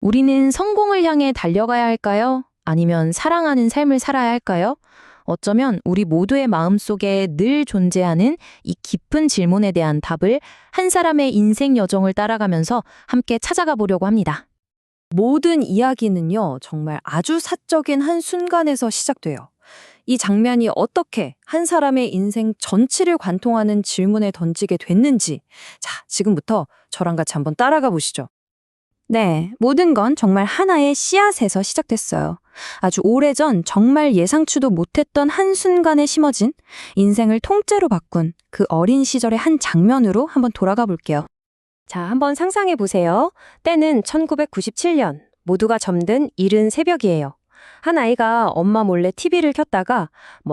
우리는 성공을 향해 달려가야 할까요? 아니면 사랑하는 삶을 살아야 할까요? 어쩌면 우리 모두의 마음속에 늘 존재하는 이 깊은 질문에 대한 답을 한 사람의 인생 여정을 따라가면서 함께 찾아가 보려고 합니다. 모든 이야기는요, 정말 아주 사적인 한 순간에서 시작돼요. 이 장면이 어떻게 한 사람의 인생 전체를 관통하는 질문에 던지게 됐는지, 자, 지금부터 저랑 같이 한번 따라가 보시죠. 네, 모든 건 정말 하나의 씨앗에서 시작됐어요. 아주 오래전 정말 예상치도 못했던 한순간에 심어진 인생을 통째로 바꾼 그 어린 시절의 한 장면으로 한번 돌아가 볼게요. 자, 한번 상상해 보세요. 때는 1997년, 모두가 잠든 이른 새벽이에요. 한 아이가 엄마 몰래 TV를 켰다가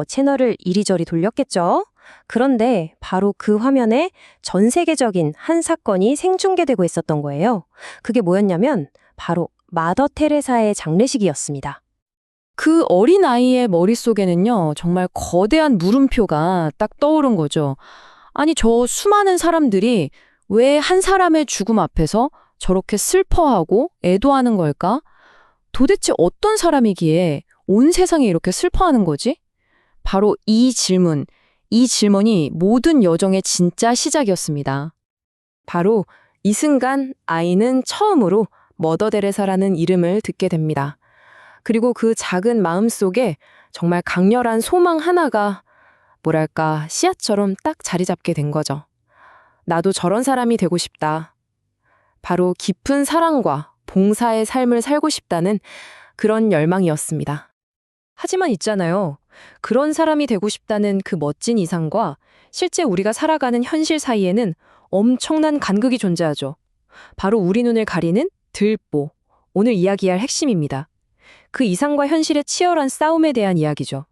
채널을 이리저리 돌렸겠죠? 그런데 바로 그 화면에 전 세계적인 한 사건이 생중계되고 있었던 거예요. 그게 뭐였냐면 바로 마더 테레사의 장례식이었습니다. 그 어린아이의 머릿속에는요, 정말 거대한 물음표가 딱 떠오른 거죠. 아니, 저 수많은 사람들이 왜 한 사람의 죽음 앞에서 저렇게 슬퍼하고 애도하는 걸까? 도대체 어떤 사람이기에 온 세상이 이렇게 슬퍼하는 거지? 바로 이 질문이 모든 여정의 진짜 시작이었습니다. 바로 이 순간 아이는 처음으로 머더 데레사라는 이름을 듣게 됩니다. 그리고 그 작은 마음 속에 정말 강렬한 소망 하나가 뭐랄까 씨앗처럼 딱 자리 잡게 된 거죠. 나도 저런 사람이 되고 싶다. 바로 깊은 사랑과 봉사의 삶을 살고 싶다는 그런 열망이었습니다. 하지만 있잖아요. 그런 사람이 되고 싶다는 그 멋진 이상과 실제 우리가 살아가는 현실 사이에는 엄청난 간극이 존재하죠. 바로 우리 눈을 가리는 들보, 오늘 이야기할 핵심입니다. 그 이상과 현실의 치열한 싸움에 대한 이야기죠.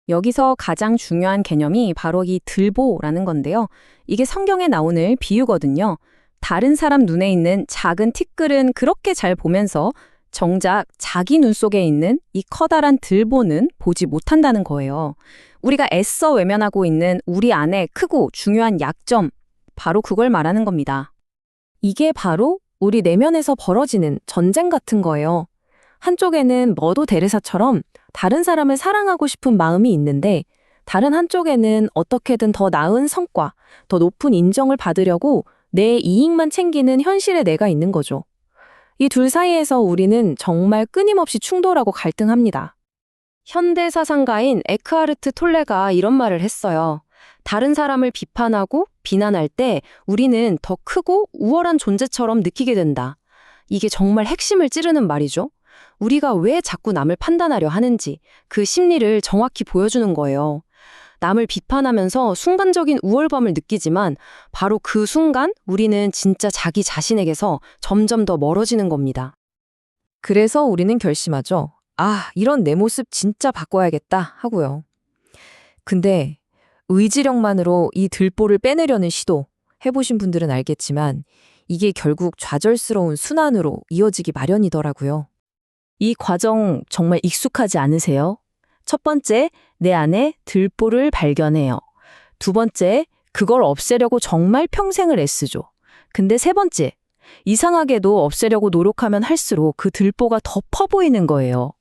여기서 가장 중요한 개념이 바로 이 들보라는 건데요. 이게 성경에 나오는 비유거든요. 다른 사람 눈에 있는 작은 티끌은 그렇게 잘 보면서 정작 자기 눈 속에 있는 이 커다란 들보는 보지 못한다는 거예요. 우리가 애써 외면하고 있는 우리 안에 크고 중요한 약점, 바로 그걸 말하는 겁니다. 이게 바로 우리 내면에서 벌어지는 전쟁 같은 거예요. 한쪽에는 머더 데레사처럼 다른 사람을 사랑하고 싶은 마음이 있는데 다른 한쪽에는 어떻게든 더 나은 성과, 더 높은 인정을 받으려고 내 이익만 챙기는 현실의 내가 있는 거죠. 이 둘 사이에서 우리는 정말 끊임없이 충돌하고 갈등합니다. 현대 사상가인 에크하르트 톨레가 이런 말을 했어요. 다른 사람을 비판하고 비난할 때 우리는 더 크고 우월한 존재처럼 느끼게 된다. 이게 정말 핵심을 찌르는 말이죠. 우리가 왜 자꾸 남을 판단하려 하는지 그 심리를 정확히 보여주는 거예요. 남을 비판하면서 순간적인 우월감을 느끼지만 바로 그 순간 우리는 진짜 자기 자신에게서 점점 더 멀어지는 겁니다. 그래서 우리는 결심하죠. 아, 이런 내 모습 진짜 바꿔야겠다 하고요. 근데 의지력만으로 이 들보를 빼내려는 시도 해보신 분들은 알겠지만 이게 결국 좌절스러운 순환으로 이어지기 마련이더라고요. 이 과정 정말 익숙하지 않으세요? 첫 번째, 내 안에 들보를 발견해요. 두 번째, 그걸 없애려고 정말 평생을 애쓰죠. 근데 세 번째, 이상하게도 없애려고 노력하면 할수록 그 들보가 더 퍼 보이는 거예요.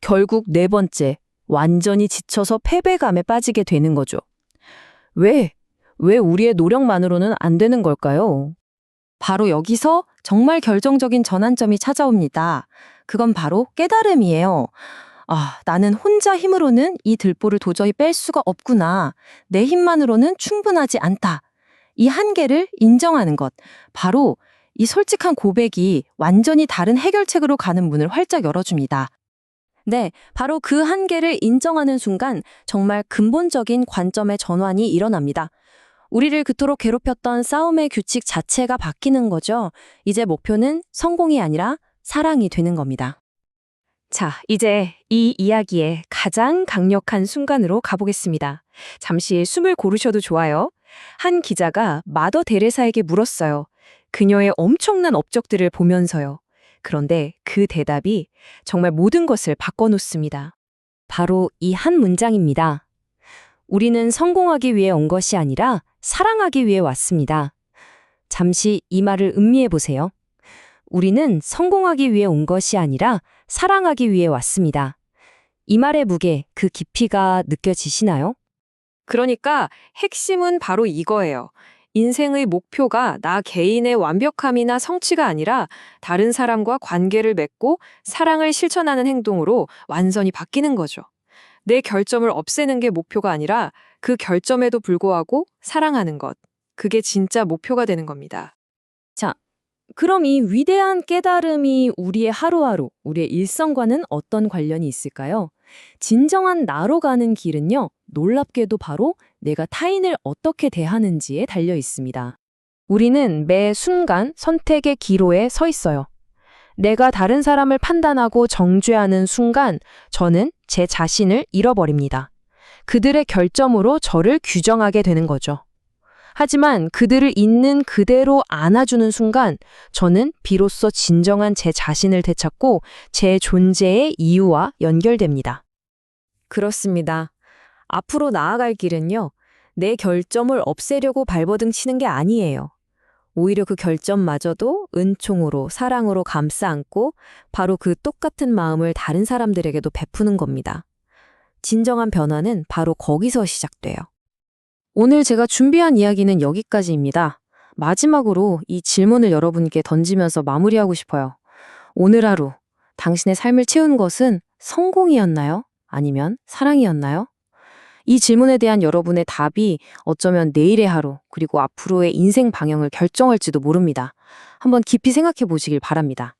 결국 네 번째, 완전히 지쳐서 패배감에 빠지게 되는 거죠. 왜 우리의 노력만으로는 안 되는 걸까요? 바로 여기서 정말 결정적인 전환점이 찾아옵니다. 그건 바로 깨달음이에요. 아, 나는 혼자 힘으로는 이 들보를 도저히 뺄 수가 없구나. 내 힘만으로는 충분하지 않다. 이 한계를 인정하는 것. 바로 이 솔직한 고백이 완전히 다른 해결책으로 가는 문을 활짝 열어줍니다. 네, 바로 그 한계를 인정하는 순간 정말 근본적인 관점의 전환이 일어납니다. 우리를 그토록 괴롭혔던 싸움의 규칙 자체가 바뀌는 거죠. 이제 목표는 성공이 아니라 사랑이 되는 겁니다. 자, 이제 이 이야기의 가장 강력한 순간으로 가보겠습니다. 잠시 숨을 고르셔도 좋아요. 한 기자가 마더 데레사에게 물었어요. 그녀의 엄청난 업적들을 보면서요. 그런데 그 대답이 정말 모든 것을 바꿔놓습니다. 바로 이 한 문장입니다. 우리는 성공하기 위해 온 것이 아니라 사랑하기 위해 왔습니다. 잠시 이 말을 음미해 보세요. 우리는 성공하기 위해 온 것이 아니라 사랑하기 위해 왔습니다. 이 말의 무게, 그 깊이가 느껴지시나요? 그러니까 핵심은 바로 이거예요. 인생의 목표가 나 개인의 완벽함이나 성취가 아니라 다른 사람과 관계를 맺고 사랑을 실천하는 행동으로 완전히 바뀌는 거죠. 내 결점을 없애는 게 목표가 아니라 그 결점에도 불구하고 사랑하는 것. 그게 진짜 목표가 되는 겁니다. 자, 그럼 이 위대한 깨달음이 우리의 하루하루, 우리의 일상과는 어떤 관련이 있을까요? 진정한 나로 가는 길은요, 놀랍게도 바로 내가 타인을 어떻게 대하는지에 달려 있습니다. 우리는 매 순간 선택의 기로에 서 있어요. 내가 다른 사람을 판단하고 정죄하는 순간 저는 제 자신을 잃어버립니다. 그들의 결점으로 저를 규정하게 되는 거죠. 하지만 그들을 있는 그대로 안아주는 순간 저는 비로소 진정한 제 자신을 되찾고 제 존재의 이유와 연결됩니다. 그렇습니다. 앞으로 나아갈 길은요, 내 결점을 없애려고 발버둥 치는 게 아니에요. 오히려 그 결점마저도 은총으로, 사랑으로 감싸 안고 바로 그 똑같은 마음을 다른 사람들에게도 베푸는 겁니다. 진정한 변화는 바로 거기서 시작돼요. 오늘 제가 준비한 이야기는 여기까지입니다. 마지막으로 이 질문을 여러분께 던지면서 마무리하고 싶어요. 오늘 하루, 당신의 삶을 채운 것은 성공이었나요? 아니면 사랑이었나요? 이 질문에 대한 여러분의 답이 어쩌면 내일의 하루, 그리고 앞으로의 인생 방향을 결정할지도 모릅니다. 한번 깊이 생각해 보시길 바랍니다.